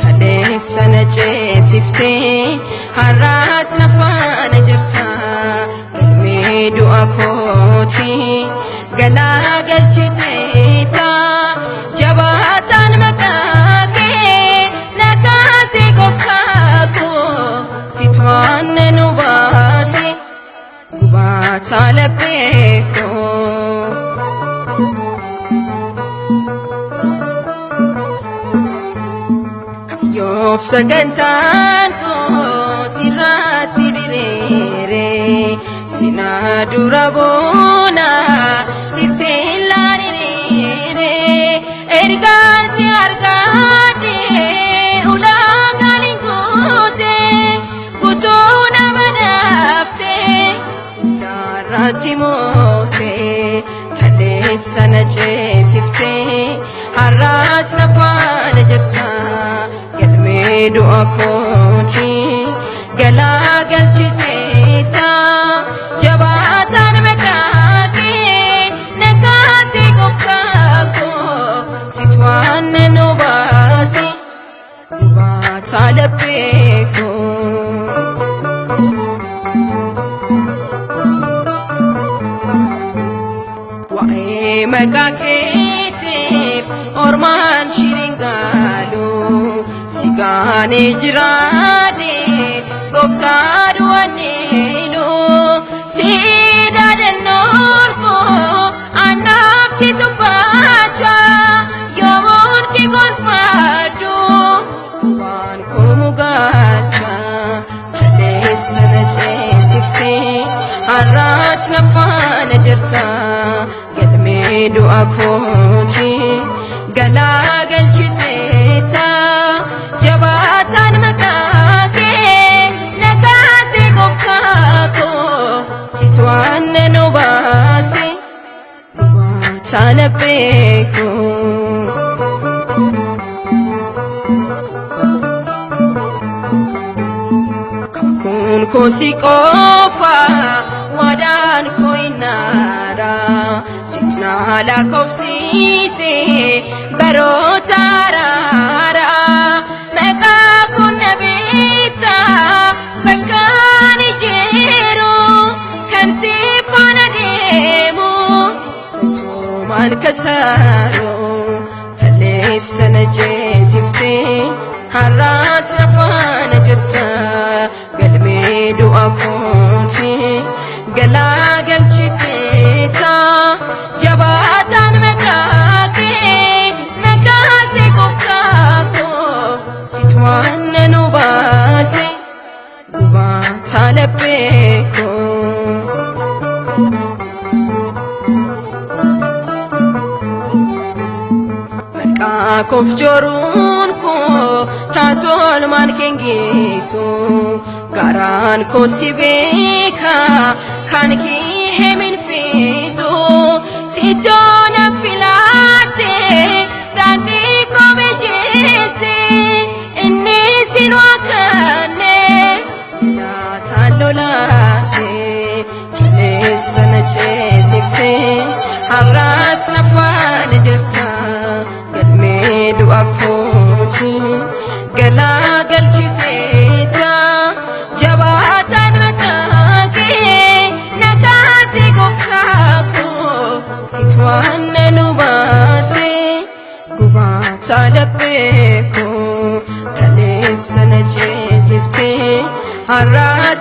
Kaleessa na ceesiftee har'aas na faana jirta galmee du'a kooti galaa galchiteeta jabaataan maqaa kee na kaase gooftaa koo situ aanne nu baase gubaataa laphee koo. Yoof sagantaan koo sirraatti diriire sina dura boona sitti ilaaliire ergaan si argaate ulaa galiin goote guutuu nama naafte gaarraatti moote kaleessa na ceesifte har'aas na faana jirta. Du'a kooti galaa galchiteeta jabaataan maqaa kee na kaase gooftaa koo situ aanne nu baase gubaataa laphee koo. Waa'ee maqaa keetiif ormaan shiringaalu Sigane jirade gooftaa du'aniinu sida dennoon koo anaaf si tubbacha yoomuun si gonfadhu waan koo mugacha kaleessa na ceesiftee har'aas na faana jirta galmee du'a kooti galaa galchiteeta. Jabaataan maqaa kee na kaase gooftaa koo situ aanne nu baase gubaataa laphee koo. Kakkuun koo si qofa waadaan koo innaara situ na lakkoofsise baroota araara. Bakkaani jiru kan si faana deemu tasoomaan kasaaru kaleessa na ceesiftee har'aas na faana jirta galmee du'a kooti galaa galchiteeta jabaataan maqaa kee na kaase gooftaa koo situ aanne nu baase gubaataa laphee koo. Maqaa koof joruun koo taasoomaan kengeetu garaan koo si beeka kan kee himin feetu si joona filaate daandii koo mijeesse inni sin waakanne. Lolaase kaleessa na ceesiftee har'aas na faana jirta galmee du'a kooti galaa galchiteeta jabaataan maqaa kee na kaase gooftaa koo situ aanne nu baase gubaataa laphee koo kaleessa na ceesiftee har'aas